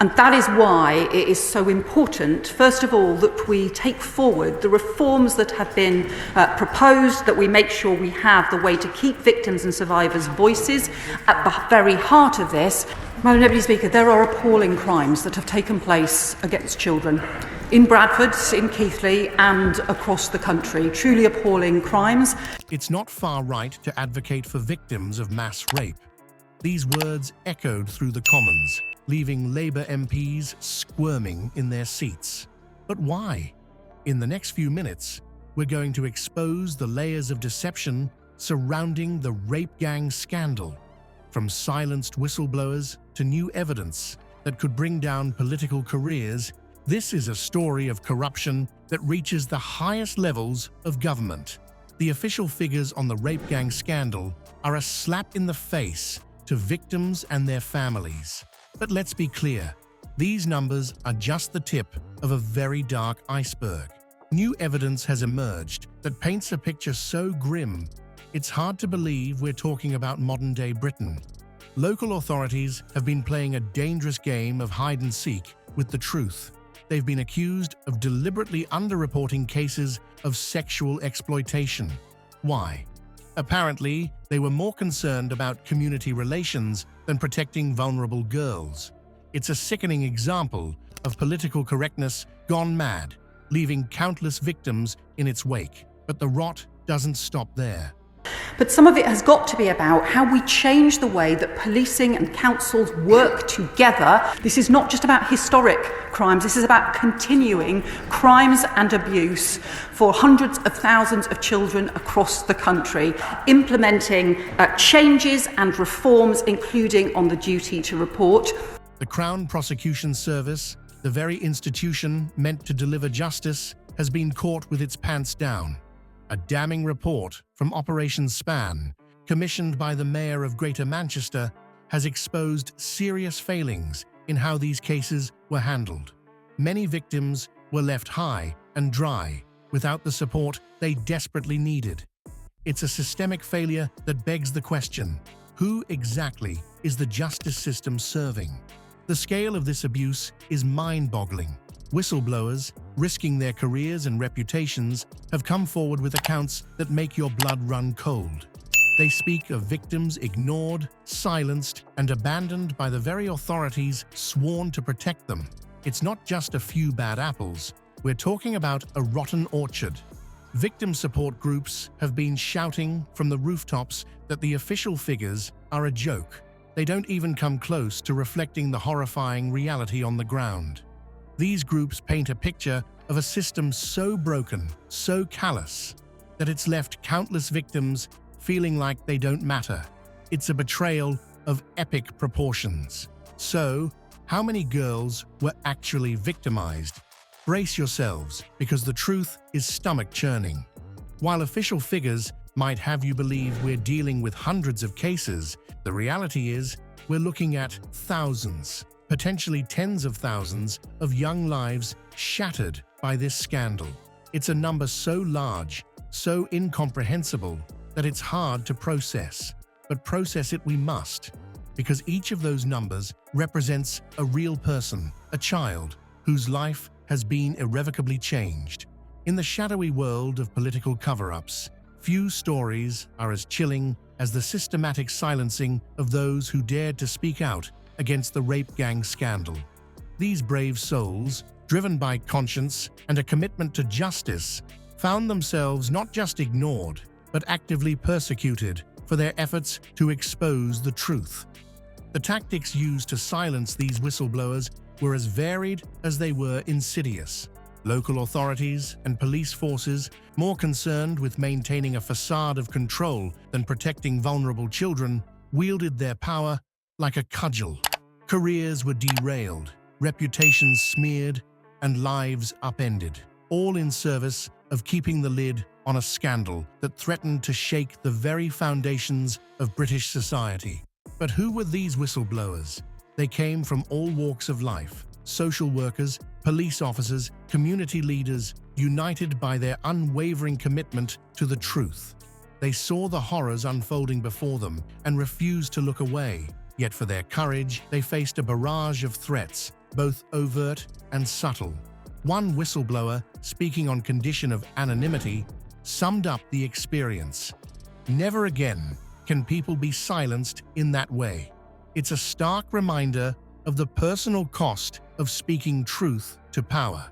And that is why it is so important, first of all, that we take forward the reforms that have been proposed, that we make sure we have the way to keep victims and survivors' voices at the very heart of this. Madam Deputy Speaker, there are appalling crimes that have taken place against children in Bradford, in Keighley and across the country. Truly appalling crimes. It's not far right to advocate for victims of mass rape. These words echoed through the Commons, leaving Labour MPs squirming in their seats. But why? In the next few minutes, we're going to expose the layers of deception surrounding the rape gang scandal, from silenced whistleblowers to new evidence that could bring down political careers. This is a story of corruption that reaches the highest levels of government. The official figures on the rape gang scandal are a slap in the face to victims and their families. But let's be clear, these numbers are just the tip of a very dark iceberg. New evidence has emerged that paints a picture so grim, it's hard to believe we're talking about modern-day Britain. Local authorities have been playing a dangerous game of hide-and-seek with the truth. They've been accused of deliberately underreporting cases of sexual exploitation. Why? Apparently, they were more concerned about community relations than protecting vulnerable girls. It's a sickening example of political correctness gone mad, leaving countless victims in its wake. But the rot doesn't stop there. But some of it has got to be about how we change the way that policing and councils work together. This is not just about historic crimes, this is about continuing crimes and abuse for hundreds of thousands of children across the country, implementing changes and reforms, including on the duty to report. The Crown Prosecution Service, the very institution meant to deliver justice, has been caught with its pants down. A damning report from Operation Span, commissioned by the Mayor of Greater Manchester, has exposed serious failings in how these cases were handled. Many victims were left high and dry without the support they desperately needed. It's a systemic failure that begs the question, who exactly is the justice system serving? The scale of this abuse is mind-boggling. Whistleblowers, risking their careers and reputations, have come forward with accounts that make your blood run cold. They speak of victims ignored, silenced, and abandoned by the very authorities sworn to protect them. It's not just a few bad apples. We're talking about a rotten orchard. Victim support groups have been shouting from the rooftops that the official figures are a joke. They don't even come close to reflecting the horrifying reality on the ground. These groups paint a picture of a system so broken, so callous, that it's left countless victims feeling like they don't matter. It's a betrayal of epic proportions. So, how many girls were actually victimized? Brace yourselves, because the truth is stomach-churning. While official figures might have you believe we're dealing with hundreds of cases, the reality is we're looking at thousands, potentially tens of thousands of young lives shattered by this scandal. It's a number so large, so incomprehensible, that it's hard to process. But process it we must, because each of those numbers represents a real person, a child, whose life has been irrevocably changed. In the shadowy world of political cover-ups, few stories are as chilling as the systematic silencing of those who dared to speak out against the rape gang scandal. These brave souls, driven by conscience and a commitment to justice, found themselves not just ignored, but actively persecuted for their efforts to expose the truth. The tactics used to silence these whistleblowers were as varied as they were insidious. Local authorities and police forces, more concerned with maintaining a facade of control than protecting vulnerable children, wielded their power like a cudgel. Careers were derailed, reputations smeared, and lives upended, all in service of keeping the lid on a scandal that threatened to shake the very foundations of British society. But who were these whistleblowers? They came from all walks of life: social workers, police officers, community leaders, united by their unwavering commitment to the truth. They saw the horrors unfolding before them and refused to look away. Yet for their courage, they faced a barrage of threats both overt and subtle. One whistleblower, speaking on condition of anonymity, summed up the experience. "Never again can people be silenced in that way. It's a stark reminder of the personal cost of speaking truth to power."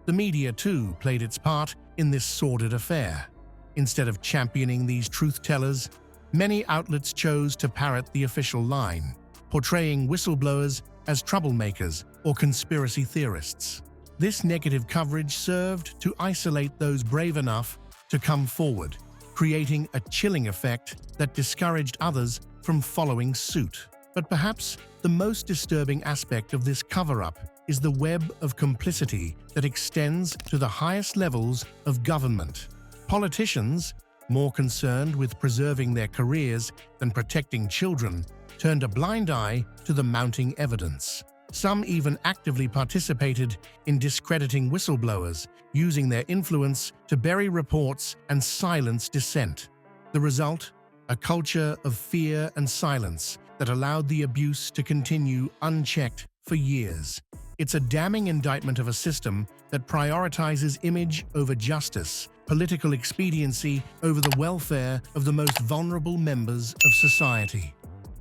The media, too, played its part in this sordid affair. Instead of championing these truth-tellers, many outlets chose to parrot the official line, portraying whistleblowers as troublemakers or conspiracy theorists. This negative coverage served to isolate those brave enough to come forward, creating a chilling effect that discouraged others from following suit. But perhaps the most disturbing aspect of this cover-up is the web of complicity that extends to the highest levels of government. Politicians, more concerned with preserving their careers than protecting children, turned a blind eye to the mounting evidence. Some even actively participated in discrediting whistleblowers, using their influence to bury reports and silence dissent. The result? A culture of fear and silence that allowed the abuse to continue unchecked for years. It's a damning indictment of a system that prioritizes image over justice, political expediency over the welfare of the most vulnerable members of society.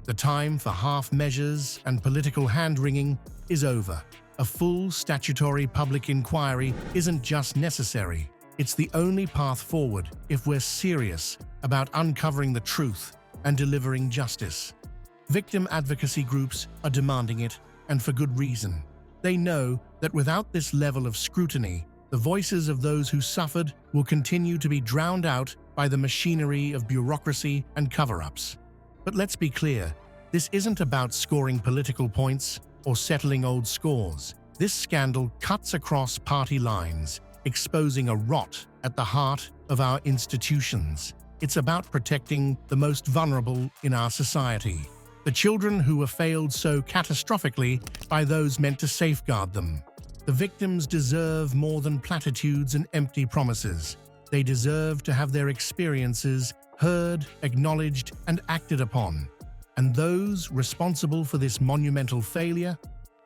The time for half measures and political hand-wringing is over. A full statutory public inquiry isn't just necessary, it's the only path forward if we're serious about uncovering the truth and delivering justice. Victim advocacy groups are demanding it, and for good reason. They know that without this level of scrutiny, the voices of those who suffered will continue to be drowned out by the machinery of bureaucracy and cover-ups. But let's be clear, this isn't about scoring political points or settling old scores. This scandal cuts across party lines, exposing a rot at the heart of our institutions. It's about protecting the most vulnerable in our society, the children who were failed so catastrophically by those meant to safeguard them. The victims deserve more than platitudes and empty promises. They deserve to have their experiences heard, acknowledged, and acted upon. And those responsible for this monumental failure,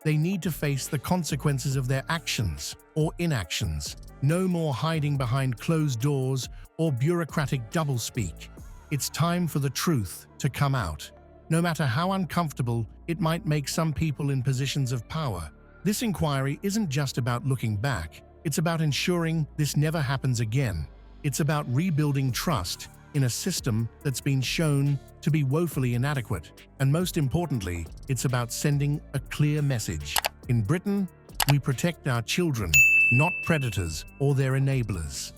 they need to face the consequences of their actions or inactions. No more hiding behind closed doors or bureaucratic doublespeak. It's time for the truth to come out, no matter how uncomfortable it might make some people in positions of power. This inquiry isn't just about looking back, it's about ensuring this never happens again. It's about rebuilding trust in a system that's been shown to be woefully inadequate. And most importantly, it's about sending a clear message. In Britain, we protect our children, not predators or their enablers.